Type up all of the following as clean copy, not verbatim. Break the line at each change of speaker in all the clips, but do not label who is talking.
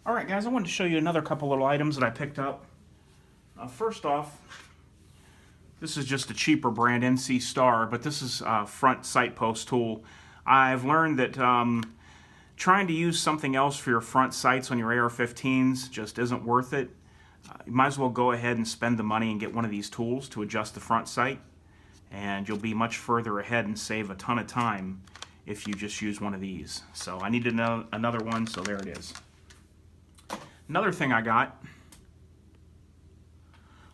Alright guys, I wanted to show you another couple little items that I picked up. First off, this is just a cheaper brand, NC Star, but this is a front sight post tool. I've learned that trying to use something else for your front sights on your AR-15s just isn't worth it. You might as well go ahead and spend the money and get one of these tools to adjust the front sight, and you'll be much further ahead and save a ton of time if you just use one of these. So I needed another one, so there it is. Another thing I got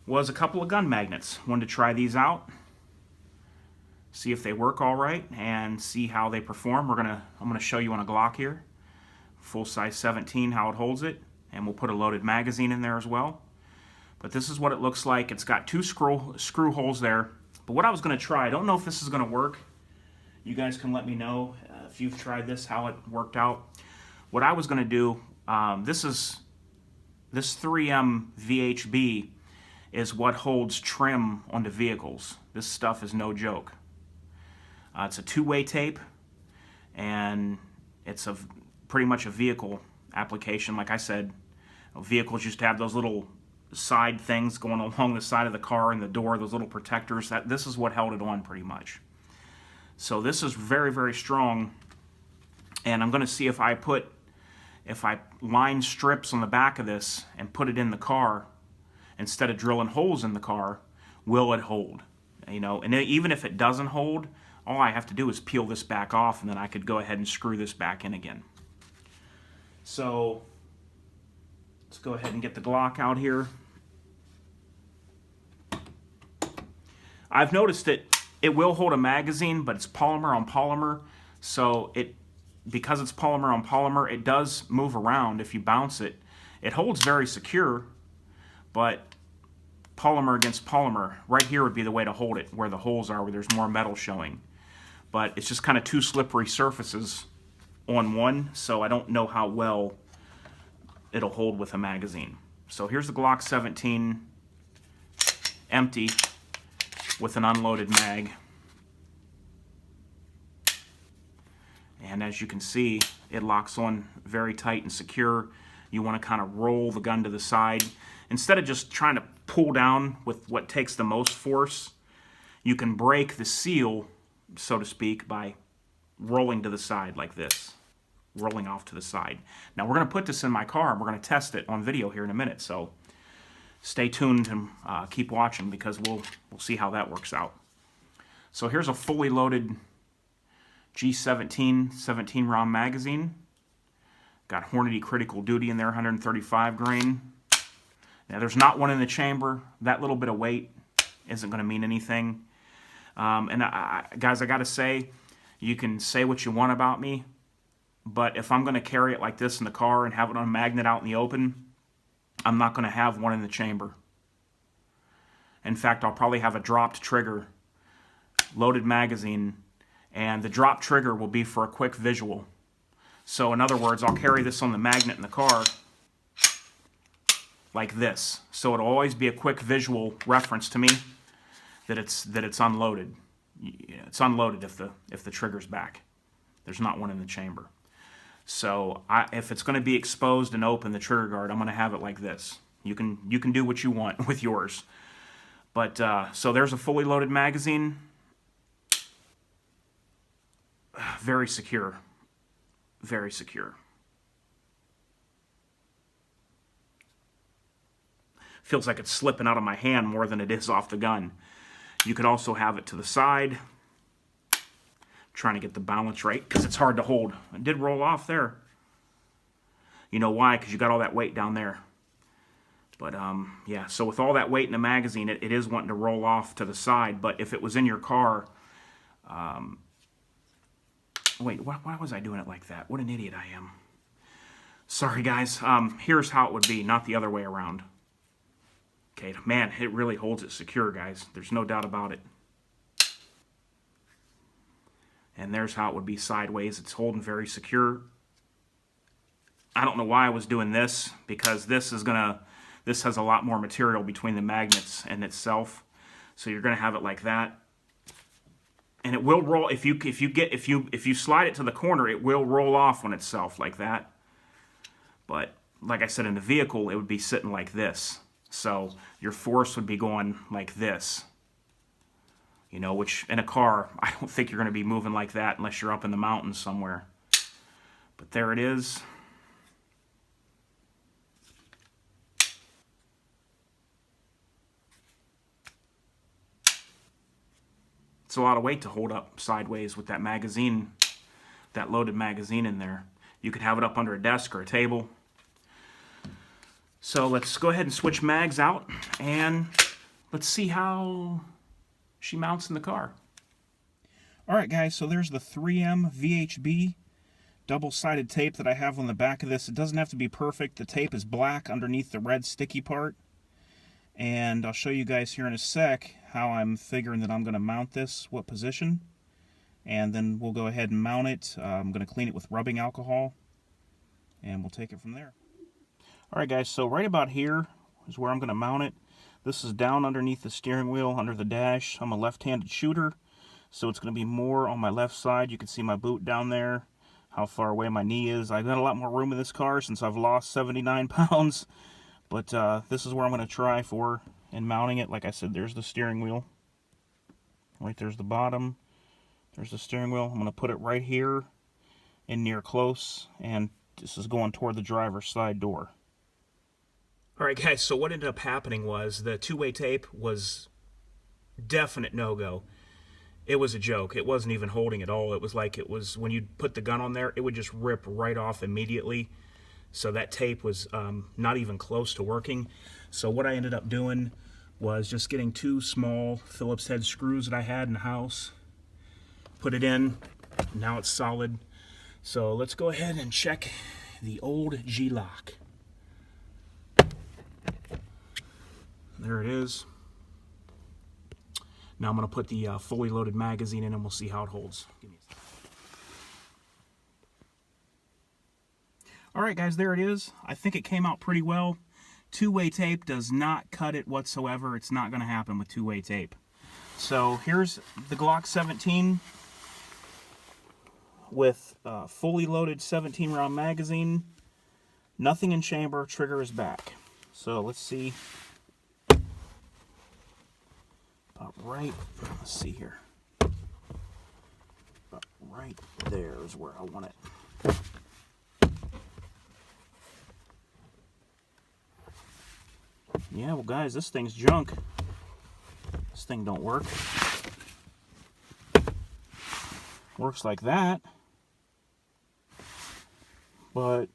was a couple of gun magnets. Wanted to try these out, see if they work all right, and see how they perform. I'm gonna show you on a Glock here, full size 17, how it holds it, and we'll put a loaded magazine in there as well. But this is what it looks like. It's got two screw holes there. But what I was gonna try, I don't know if this is gonna work. You guys can let me know if you've tried this, how it worked out. What I was gonna do, this 3M VHB is what holds trim onto vehicles. This stuff is no joke. It's a two-way tape, and it's pretty much a vehicle application. Like I said, vehicles used to have those little side things going along the side of the car and the door, those little protectors. This is what held it on pretty much. So this is very, very strong, and I'm going to see if I line strips on the back of this and put it in the car instead of drilling holes in the car, will it hold? You know, and even if it doesn't hold, all I have to do is peel this back off, and then I could go ahead and screw this back in again. So let's go ahead and get the Glock out here. I've noticed that it will hold a magazine, but it's polymer on polymer, so because it's polymer on polymer, it does move around if you bounce it. It holds very secure, but polymer against polymer, right here would be the way to hold it, where the holes are, where there's more metal showing. But it's just kind of two slippery surfaces on one, so I don't know how well it'll hold with a magazine. So here's the Glock 17 empty with an unloaded mag. And as you can see, it locks on very tight and secure. You want to kind of roll the gun to the side. Instead of just trying to pull down with what takes the most force, you can break the seal, so to speak, by rolling to the side like this. Rolling off to the side. Now we're going to put this in my car and we're going to test it on video here in a minute. So stay tuned and keep watching, because we'll see how that works out. So here's a fully loaded G17 17 round magazine. Got Hornady Critical Duty in there, 135 grain. Now there's not one in the chamber. That little bit of weight isn't going to mean anything. Guys, I got to say, you can say what you want about me, but if I'm going to carry it like this in the car and have it on a magnet out in the open, I'm not going to have one in the chamber. In fact, I'll probably have a dropped trigger, loaded magazine, and the drop trigger will be for a quick visual. So in other words, I'll carry this on the magnet in the car like this. So it'll always be a quick visual reference to me that it's unloaded. It's unloaded if the trigger's back. There's not one in the chamber. So if it's going to be exposed and open, the trigger guard, I'm going to have it like this. You can do what you want with yours. But so there's a fully loaded magazine. Very secure. Very secure. Feels like it's slipping out of my hand more than it is off the gun. You could also have it to the side. Trying to get the balance right, because it's hard to hold. It did roll off there. You know why? Because you got all that weight down there. But yeah, so with all that weight in the magazine, it is wanting to roll off to the side. But if it was in your car, wait, why was I doing it like that? What an idiot I am. Sorry guys, here's how it would be, not the other way around. Okay, man, it really holds it secure, guys. There's no doubt about it. And there's how it would be sideways. It's holding very secure. I don't know why I was doing this, because this has a lot more material between the magnets and itself. So you're gonna have it like that. And it will roll if you slide it to the corner, it will roll off on itself like that. But like I said, in the vehicle, it would be sitting like this. So your force would be going like this. You know, which in a car, I don't think you're going to be moving like that unless you're up in the mountains somewhere. But there it is. It's a lot of weight to hold up sideways with that magazine, that loaded magazine in there. You could have it up under a desk or a table. So let's go ahead and switch mags out, and let's see how she mounts in the car. Alright guys, so there's the 3M VHB double-sided tape that I have on the back of this. It doesn't have to be perfect. The tape is black underneath the red sticky part. And I'll show you guys here in a sec how I'm figuring that I'm going to mount this, what position. And then we'll go ahead and mount it. I'm going to clean it with rubbing alcohol. And we'll take it from there. Alright guys, so right about here is where I'm going to mount it. This is down underneath the steering wheel, under the dash. I'm a left-handed shooter, so it's going to be more on my left side. You can see my boot down there, how far away my knee is. I've got a lot more room in this car since I've lost 79 pounds. But this is where I'm going to try for and mounting it. Like I said, there's the steering wheel. Right there's the bottom. There's the steering wheel. I'm going to put it right here in near close. And this is going toward the driver's side door. Alright guys, so what ended up happening was the two-way tape was definite no-go. It was a joke. It wasn't even holding at all. It was like it was, when you put the gun on there, it would just rip right off immediately. So that tape was not even close to working. So what I ended up doing was just getting two small Phillips head screws that I had in the house. Put it in. Now it's solid. So let's go ahead and check the old G-lock. There it is. Now I'm going to put the fully loaded magazine in and we'll see how it holds. Give me a second. Alright guys, there it is. I think it came out pretty well. Two-way tape does not cut it whatsoever. It's not going to happen with two-way tape. So here's the Glock 17 with a fully loaded 17-round magazine. Nothing in chamber. Trigger is back. So let's see. About right, let's see here. About right there is where I want it. Yeah, well guys, this thing's junk. This thing don't work. Works like that. But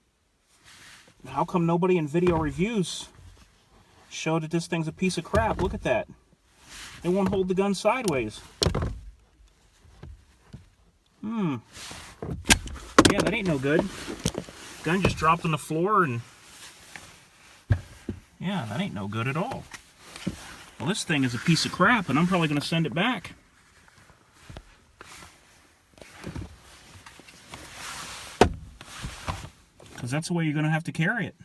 how come nobody in video reviews showed that this thing's a piece of crap? Look at that. It won't hold the gun sideways. Yeah, that ain't no good. Gun just dropped on the floor and... yeah, that ain't no good at all. Well, this thing is a piece of crap, and I'm probably going to send it back. Because that's the way you're going to have to carry it.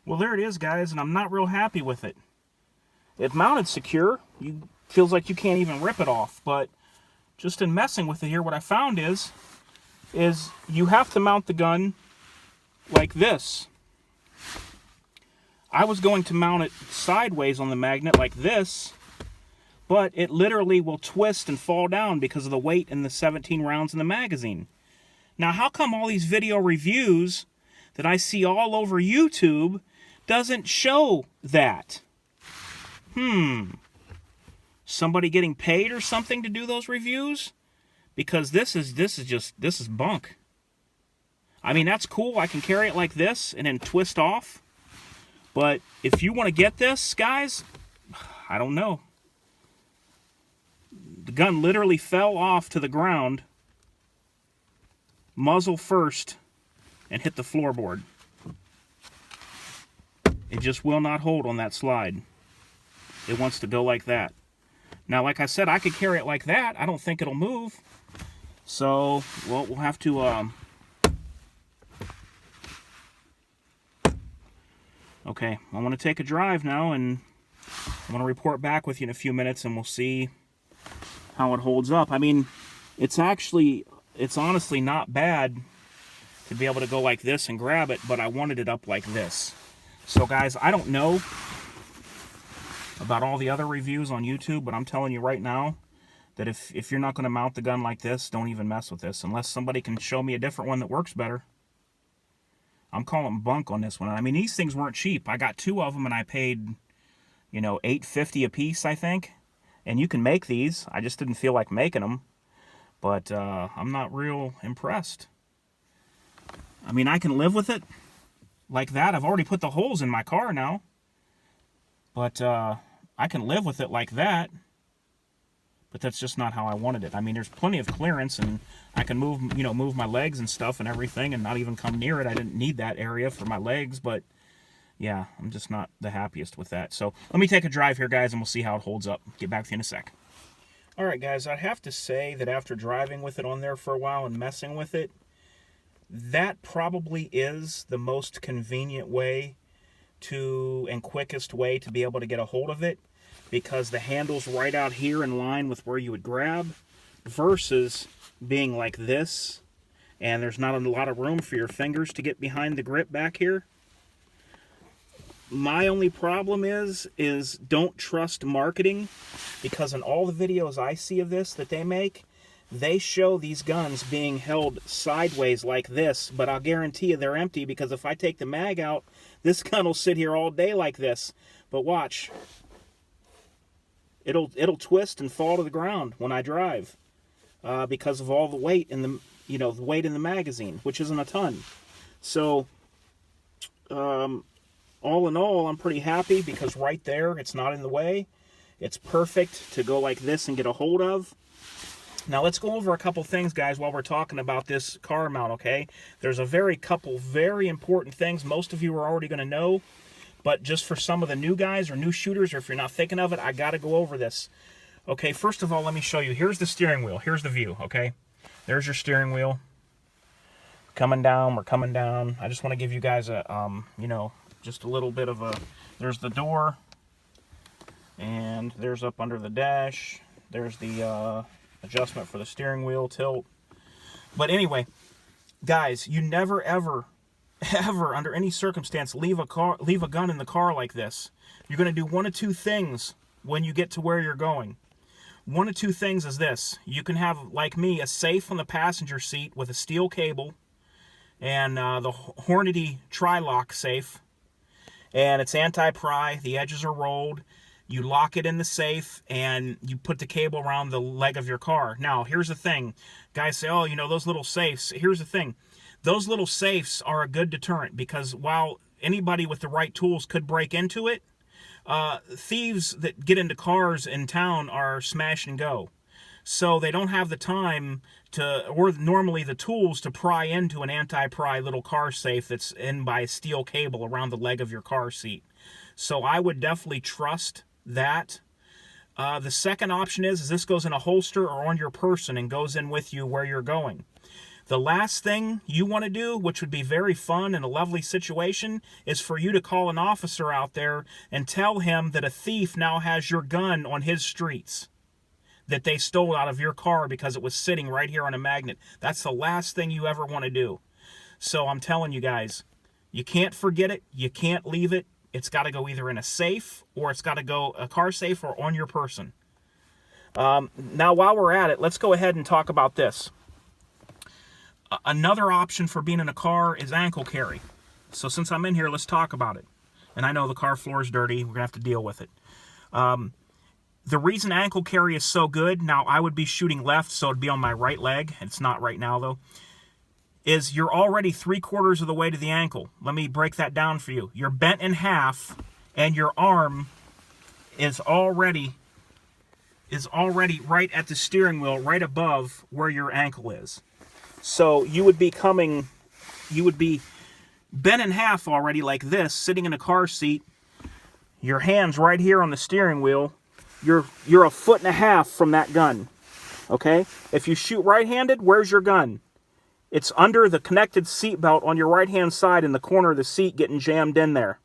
Well, there it is, guys, and I'm not real happy with it. It mounted secure. Feels like you can't even rip it off, but just in messing with it here, what I found is you have to mount the gun like this. I was going to mount it sideways on the magnet like this, but it literally will twist and fall down because of the weight in the 17 rounds in the magazine. Now, how come all these video reviews that I see all over YouTube doesn't show that? Somebody getting paid or something to do those reviews? Because this is bunk. I mean, that's cool. I can carry it like this and then twist off. But if you want to get this, guys, I don't know. The gun literally fell off to the ground, muzzle first, and hit the floorboard. It just will not hold on that slide. It wants to go like that. Now, like I said, I could carry it like that. I don't think it'll move. So, well, we'll have to... Okay, I want to take a drive now, and I want to report back with you in a few minutes, and we'll see how it holds up. I mean, it's honestly not bad to be able to go like this and grab it, but I wanted it up like this. So, guys, I don't know about all the other reviews on YouTube, but I'm telling you right now that if you're not going to mount the gun like this, don't even mess with this, unless somebody can show me a different one that works better. I'm calling bunk on this one. I mean, these things weren't cheap. I got 2 of them, and I paid, you know, $8.50 a piece, I think. And you can make these. I just didn't feel like making them. But I'm not real impressed. I mean, I can live with it like that. I've already put the holes in my car now. But I can live with it like that. But that's just not how I wanted it. I mean, there's plenty of clearance, and I can move my legs and stuff and everything, and not even come near it. I didn't need that area for my legs, but yeah, I'm just not the happiest with that. So let me take a drive here, guys, and we'll see how it holds up. Get back to you in a sec. All right, guys, I'd have to say that after driving with it on there for a while and messing with it, that probably is the most convenient way and quickest way to be able to get a hold of it, because the handle's right out here in line with where you would grab, versus being like this, and there's not a lot of room for your fingers to get behind the grip back here. My only problem is don't trust marketing, because in all the videos I see of this that they make, they show these guns being held sideways like this, but I'll guarantee you they're empty, because if I take the mag out, this gun will sit here all day like this. But watch. It'll twist and fall to the ground when I drive, because of all the weight in the weight in the magazine, which isn't a ton. So all in all, I'm pretty happy, because right there, it's not in the way. It's perfect to go like this and get a hold of. Now let's go over a couple things, guys, while we're talking about this car mount. Okay, there's a couple very important things most of you are already going to know. But just for some of the new guys or new shooters, or if you're not thinking of it, I got to go over this. Okay, first of all, let me show you. Here's the steering wheel. Here's the view, okay? There's your steering wheel. Coming down, we're coming down. I just want to give you guys a, just a little bit of a... There's the door. And there's up under the dash. There's the adjustment for the steering wheel tilt. But anyway, guys, you never, ever under any circumstance leave a gun in the car like this. You're going to do one of 2 things when you get to where you're going. One of 2 things is this. You can have, like me, a safe on the passenger seat with a steel cable and the Hornady tri-lock safe, and it's anti-pry. The edges are rolled. You lock it in the safe, and you put the cable around the leg of your car. Now, here's the thing. Guys say, oh, those little safes. Here's the thing. Those little safes are a good deterrent, because while anybody with the right tools could break into it, thieves that get into cars in town are smash and go. So they don't have the time or normally the tools to pry into an anti-pry little car safe that's in by a steel cable around the leg of your car seat. So I would definitely trust that. The second option is this goes in a holster or on your person and goes in with you where you're going. The last thing you want to do, which would be very fun and a lovely situation, is for you to call an officer out there and tell him that a thief now has your gun on his streets, that they stole out of your car because it was sitting right here on a magnet. That's the last thing you ever want to do. So I'm telling you guys, you can't forget it. You can't leave it. It's got to go either in a safe, or it's got to go a car safe, or on your person. Now, while we're at it, let's go ahead and talk about this. Another option for being in a car is ankle carry. So since I'm in here, let's talk about it. And I know the car floor is dirty. We're going to have to deal with it. The reason ankle carry is so good, now I would be shooting left, so it'd be on my right leg. It's not right now, though. Is you're already 3/4 of the way to the ankle. Let me break that down for you. You're bent in half, and your arm is already right at the steering wheel, right above where your ankle is. So you would be bent in half already like this, sitting in a car seat, your hands right here on the steering wheel, you're a foot and a half from that gun. Okay? If you shoot right-handed, where's your gun? It's under the connected seatbelt on your right-hand side in the corner of the seat getting jammed in there.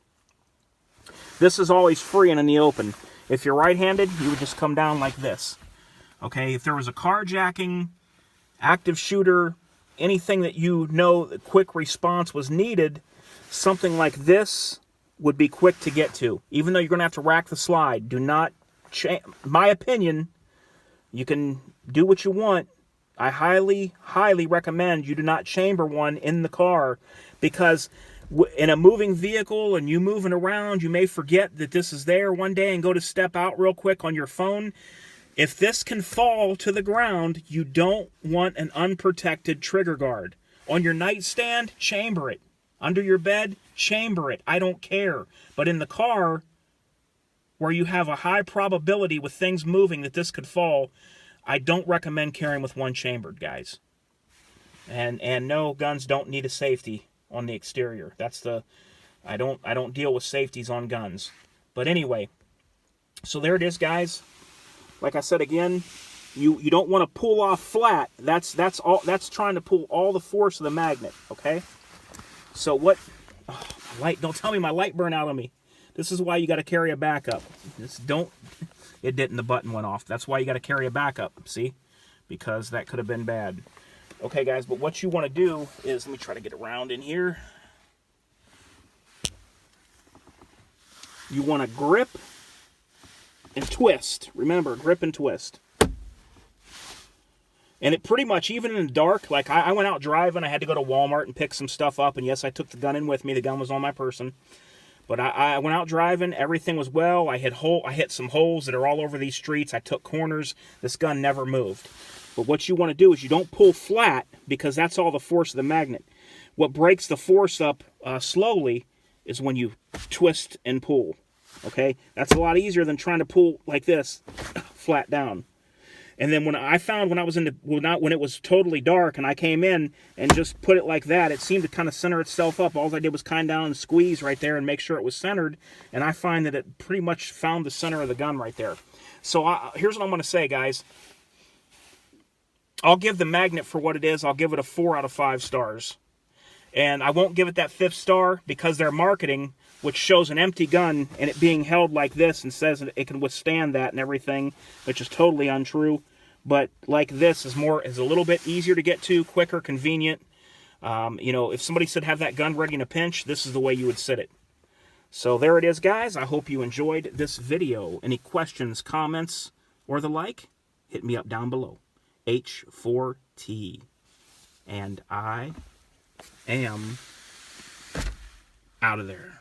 This is always free and in the open. If you're right-handed, you would just come down like this. Okay? If there was a carjacking, active shooter, anything that you know that quick response was needed, something like this would be quick to get to. Even though you're going to have to rack the slide, do not my opinion, you can do what you want. I highly, highly recommend you do not chamber one in the car, because in a moving vehicle and you moving around, you may forget that this is there one day and go to step out real quick on your phone. If this can fall to the ground, you don't want an unprotected trigger guard. On your nightstand, chamber it. Under your bed, chamber it. I don't care. But in the car, where you have a high probability with things moving that this could fall, I don't recommend carrying with one chambered, guys. And no, guns don't need a safety on the exterior. That's the I don't deal with safeties on guns. But anyway, so there it is, guys. Like I said again, you don't want to pull off flat. That's trying to pull all the force of the magnet, okay? So what light, don't tell me my light burned out on me. This is why you got to carry a backup. It didn't, the button went off. That's why you got to carry a backup, see? Because that could have been bad. Okay, guys, but what you want to do is, let me try to get around in here. You want to grip and twist. Remember, grip and twist. And it pretty much, even in the dark, like I went out driving, I had to go to Walmart and pick some stuff up, and yes, I took the gun in with me. The gun was on my person. But I went out driving, everything was well. I hit some holes that are all over these streets. I took corners. This gun never moved. But what you want to do is you don't pull flat, because that's all the force of the magnet. What breaks the force up slowly is when you twist and pull. Okay? That's a lot easier than trying to pull like this, flat down. And then when I found when it was totally dark and I came in and just put it like that, it seemed to kind of center itself up. All I did was kind down and squeeze right there and make sure it was centered. And I find that it pretty much found the center of the gun right there. So here's what I'm going to say, guys. I'll give the magnet for what it is. I'll give it a 4 out of 5 stars. And I won't give it that 5th star because their marketing, which shows an empty gun and it being held like this and says that it can withstand that and everything, which is totally untrue. But like this is a little bit easier to get to, quicker, convenient. You know, if somebody said have that gun ready in a pinch, this is the way you would sit it. So there it is, guys. I hope you enjoyed this video. Any questions, comments, or the like, hit me up down below. H4T. And I am out of there.